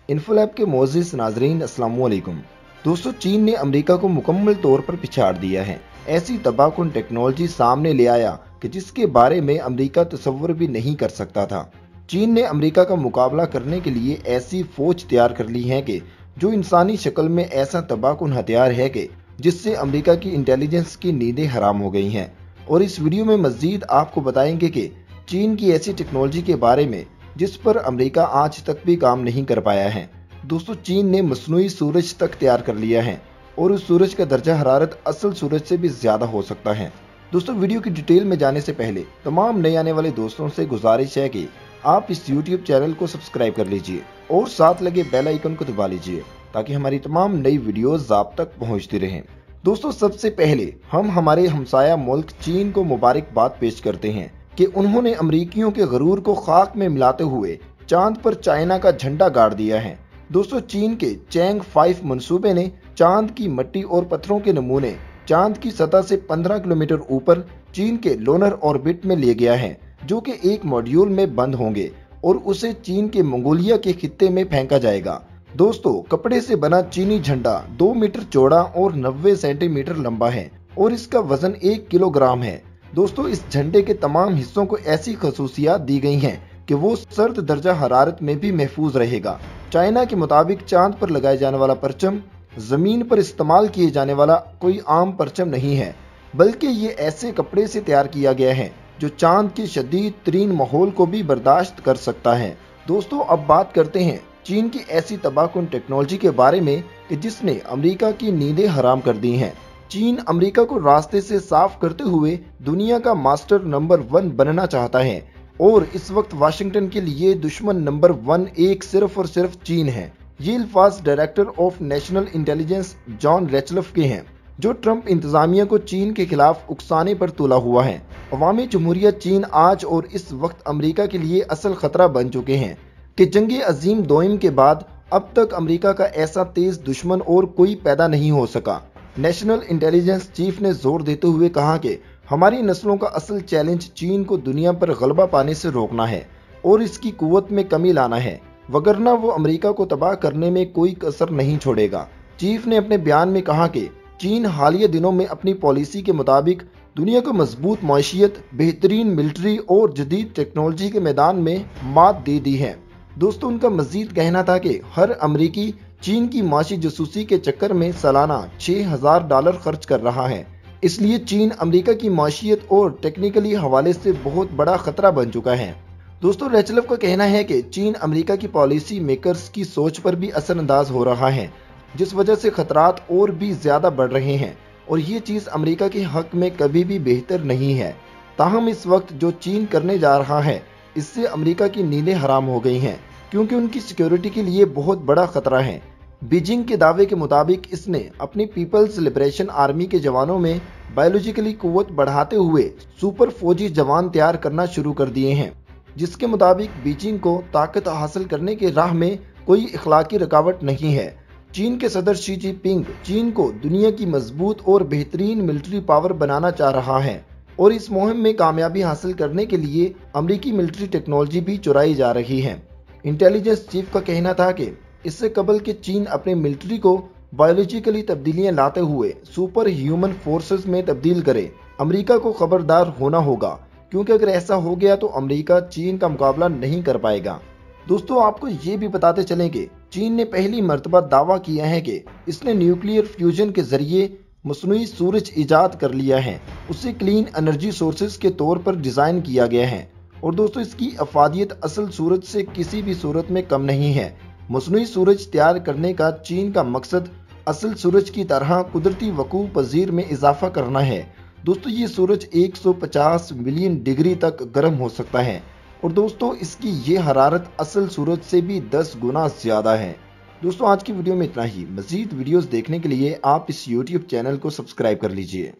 इन्फोलैब के मोअज़्ज़िज़ नाज़रीन अस्सलाम वालेकुम। दोस्तों, चीन ने अमेरिका को मुकम्मल तौर पर पिछाड़ दिया है। ऐसी तबाहकुन टेक्नोलॉजी सामने ले आया कि जिसके बारे में अमेरिका तसव्वुर भी नहीं कर सकता था। चीन ने अमेरिका का मुकाबला करने के लिए ऐसी फौज तैयार कर ली है कि जो इंसानी शक्ल में ऐसा तबाहकुन हथियार है कि जिससे अमेरिका की इंटेलिजेंस की नींदें हराम हो गई हैं। और इस वीडियो में मजीद आपको बताएंगे कि चीन की ऐसी टेक्नोलॉजी के बारे में जिस पर अमेरिका आज तक भी काम नहीं कर पाया है। दोस्तों, चीन ने मसनूई सूरज तक तैयार कर लिया है और उस सूरज का दर्जा हरारत असल सूरज से भी ज्यादा हो सकता है। दोस्तों, वीडियो की डिटेल में जाने से पहले तमाम नए आने वाले दोस्तों से गुजारिश है कि आप इस YouTube चैनल को सब्सक्राइब कर लीजिए और साथ लगे बेल आइकन को दबा लीजिए ताकि हमारी तमाम नई वीडियोस आप तक पहुंचती रहें। दोस्तों, सबसे पहले हम हमारे हमसाया मुल्क चीन को मुबारकबाद पेश करते हैं कि उन्होंने अमरीकियों के गरूर को खाक में मिलाते हुए चांद पर चाइना का झंडा गाड़ दिया है। दोस्तों, चीन के चैंग 5 मंसूबे ने चांद की मिट्टी और पत्थरों के नमूने चांद की सतह से 15 किलोमीटर ऊपर चीन के लोनर ऑर्बिट में ले गया है, जो कि एक मॉड्यूल में बंद होंगे और उसे चीन के मंगोलिया के खित्ते में फेंका जाएगा। दोस्तों, कपड़े से बना चीनी झंडा 2 मीटर चौड़ा और 90 सेंटीमीटर लंबा है और इसका वजन 1 किलोग्राम है। दोस्तों, इस झंडे के तमाम हिस्सों को ऐसी खसूसियात दी गई हैं कि वो सर्द दर्जा हरारत में भी महफूज रहेगा। चाइना के मुताबिक चांद पर लगाए जाने वाला परचम जमीन पर इस्तेमाल किए जाने वाला कोई आम परचम नहीं है, बल्कि ये ऐसे कपड़े से तैयार किया गया है जो चांद के शदीद तरीन माहौल को भी बर्दाश्त कर सकता है। दोस्तों, अब बात करते हैं चीन की ऐसी तबाहकुन टेक्नोलॉजी के बारे में कि जिसने अमेरिका की नींदें हराम कर दी हैं। चीन अमेरिका को रास्ते से साफ करते हुए दुनिया का मास्टर नंबर 1 बनना चाहता है और इस वक्त वाशिंगटन के लिए दुश्मन नंबर 1 एक सिर्फ और सिर्फ चीन है। ये अल्फाज director of national intelligence John Ratcliffe के हैं, जो ट्रंप इंतजामिया को चीन के खिलाफ उकसाने पर तुला हुआ है। अवामी जमहूरिया चीन आज और इस वक्त अमेरिका के लिए असल खतरा बन चुके हैं कि जंग अजीम दोइम के बाद अब तक अमेरिका का ऐसा तेज दुश्मन और कोई पैदा नहीं हो सका। नेशनल इंटेलिजेंस चीफ ने जोर देते हुए कहा कि हमारी नस्लों का असल चैलेंज चीन को दुनिया पर गलबा पाने से रोकना है और इसकी कुव्वत में कमी लाना है, वगरना वो अमेरिका को तबाह करने में कोई कसर नहीं छोड़ेगा। चीफ ने अपने बयान में कहा कि चीन हालिया दिनों में अपनी पॉलिसी के मुताबिक दुनिया को मजबूत मईशियत, बेहतरीन मिलिट्री और जदीद टेक्नोलॉजी के मैदान में मात दे दी है। दोस्तों, उनका मजीद कहना था कि हर अमरीकी चीन की माशी जसूसी के चक्कर में सालाना $6000 खर्च कर रहा है। इसलिए चीन अमेरिका की माशियत और टेक्निकली हवाले से बहुत बड़ा खतरा बन चुका है। दोस्तों, रेचलफ का कहना है कि चीन अमेरिका की पॉलिसी मेकर्स की सोच पर भी असरअंदाज हो रहा है, जिस वजह से खतरात और भी ज्यादा बढ़ रहे हैं और ये चीज अमेरिका के हक में कभी भी बेहतर नहीं है। ताहम इस वक्त जो चीन करने जा रहा है इससे अमेरिका की नींदें हराम हो गई हैं, क्योंकि उनकी सिक्योरिटी के लिए बहुत बड़ा खतरा है। बीजिंग के दावे के मुताबिक इसने अपनी पीपल्स लिबरेशन आर्मी के जवानों में बायोलॉजिकली कुव्वत बढ़ाते हुए सुपर फौजी जवान तैयार करना शुरू कर दिए हैं, जिसके मुताबिक बीजिंग को ताकत हासिल करने की राह में कोई इखलाकी रुकावट नहीं है। चीन के सदर शी जिनपिंग चीन को दुनिया की मजबूत और बेहतरीन मिलिट्री पावर बनाना चाह रहा है और इस मुहिम में कामयाबी हासिल करने के लिए अमेरिकी मिलिट्री टेक्नोलॉजी भी चुराई जा रही है। इंटेलिजेंस चीफ का कहना था कि इससे कबल के चीन अपने मिलिट्री को बायोलॉजिकली तब्दीलियां लाते हुए सुपर ह्यूमन फोर्सेस में तब्दील करे। अमेरिका को खबरदार होना होगा, क्योंकि अगर ऐसा हो गया तो अमेरिका चीन का मुकाबला नहीं कर पाएगा। दोस्तों, आपको ये भी बताते चलें कि चीन ने पहली मर्तबा दावा किया है कि इसने न्यूक्लियर फ्यूजन के जरिए मसनूई सूरज इजाद कर लिया है। उसे क्लीन एनर्जी सोर्सेज के तौर पर डिजाइन किया गया है और दोस्तों, इसकी अफादियत असल सूरज से किसी भी सूरत में कम नहीं है। मसनूई सूरज तैयार करने का चीन का मकसद असल सूरज की तरह कुदरती वकूअ पजीर में इजाफा करना है। दोस्तों, ये सूरज 150 मिलियन डिग्री तक गर्म हो सकता है और दोस्तों, इसकी ये हरारत असल सूरज से भी 10 गुना ज्यादा है। दोस्तों, आज की वीडियो में इतना ही। मजीद वीडियोस देखने के लिए आप इस YouTube चैनल को सब्सक्राइब कर लीजिए।